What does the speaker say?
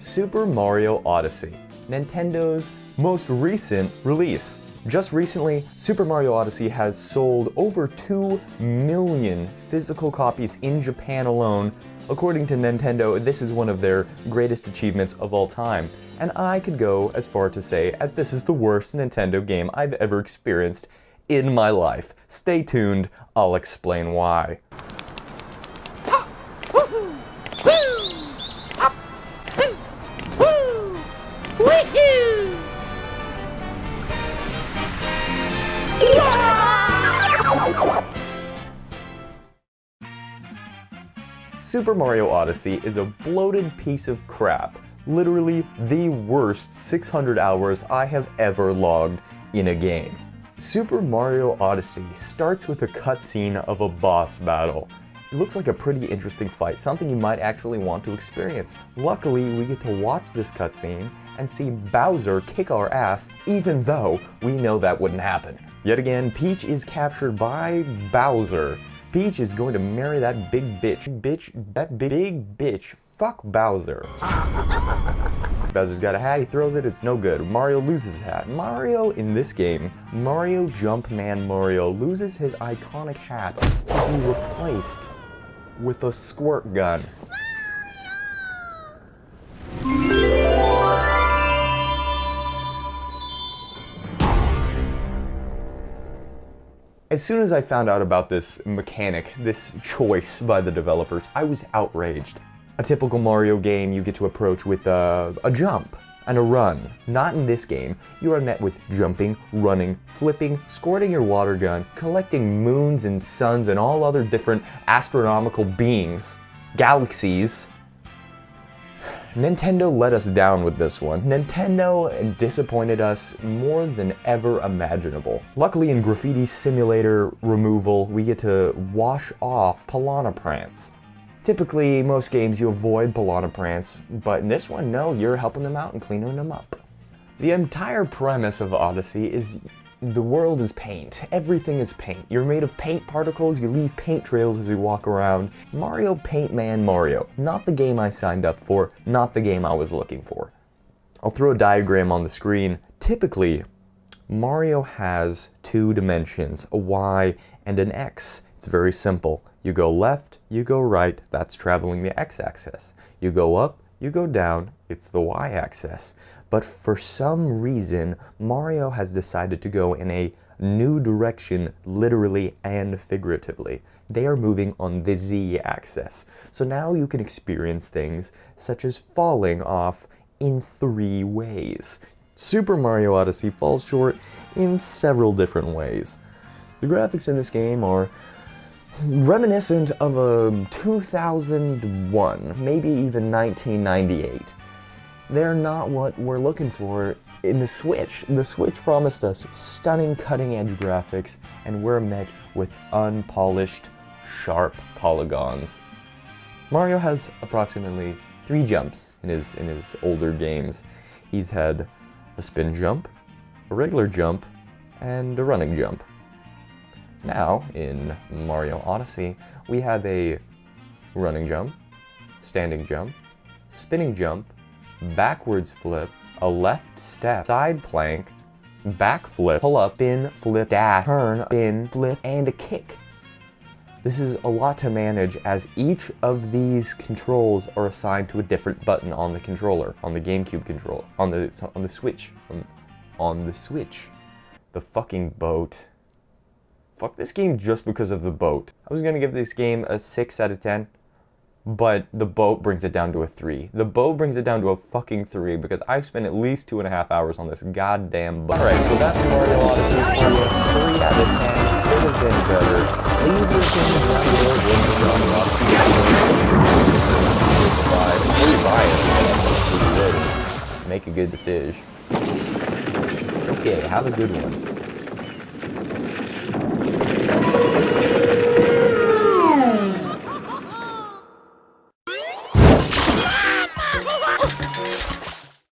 Super Mario Odyssey, Nintendo's most recent release. Just recently, Super Mario Odyssey has sold over 2 million physical copies in Japan alone. According to Nintendo, this is one of their greatest achievements of all time. And I could go as far to say as this is the worst Nintendo game I've ever experienced in my life. Stay tuned, I'll explain why. Super Mario Odyssey is a bloated piece of crap. Literally the worst 600 hours I have ever logged in a game. Super Mario Odyssey starts with a cutscene of a boss battle. It looks like a pretty interesting fight, something you might actually want to experience. Luckily, we get to watch this cutscene and see Bowser kick our ass, even though we know that wouldn't happen. Yet again, Peach is captured by Bowser. Peach is going to marry that big bitch. That big bitch. Fuck Bowser. Bowser's got a hat, he throws it, it's no good. Mario loses his hat. Mario, in this game, Mario Jumpman Mario loses his iconic hat to be replaced with a squirt gun. As soon as I found out about this mechanic, this choice by the developers, I was outraged. A typical Mario game, you get to approach with a jump and a run. Not in this game. You are met with jumping, running, flipping, squirting your water gun, collecting moons and suns and all other different astronomical beings, galaxies. Nintendo let us down with this one. Nintendo disappointed us more than ever imaginable. Luckily in Graffiti Simulator removal, we get to wash off Piranha Prance. Typically, most games you avoid Piranha Prance, but in this one, no, you're helping them out and cleaning them up. The entire premise of Odyssey is the world is paint. Everything is paint. You're made of paint particles, you leave paint trails as you walk around. Mario Paint Man Mario. Not the game I signed up for, not the game I was looking for. I'll throw a diagram on the screen. Typically, Mario has two dimensions, a Y and an X. It's very simple. You go left, you go right, that's traveling the X-axis. You go up, you go down, it's the Y-axis. But for some reason, Mario has decided to go in a new direction, literally and figuratively. They are moving on the Z-axis. So now you can experience things such as falling off in 3 ways. Super Mario Odyssey falls short in several different ways. The graphics in this game are reminiscent of a 2001, maybe even 1998. They're not what we're looking for in the Switch. The Switch promised us stunning cutting-edge graphics, and we're met with unpolished, sharp polygons. Mario has approximately 3 jumps in his older games. He's had a spin jump, a regular jump, and a running jump. Now, in Mario Odyssey, we have a running jump, standing jump, spinning jump, backwards flip, a left step, side plank, back flip, pull up, spin, flip, dash, turn, spin, flip, and a kick. This is a lot to manage as each of these controls are assigned to a different button on the controller, on the GameCube controller, on the Switch, on the Switch. The fucking boat. Fuck this game just because of the boat. I was gonna give this game a 6 out of 10, but the boat brings it down to a 3. The boat brings it down to a fucking 3 because I've spent at least 2.5 hours on this goddamn boat. Alright, so that's Mario Odyssey for you. 3 out of 10. Could have been better. Leave your opinions down below. Buy it. Make a good decision. Okay, have a good one.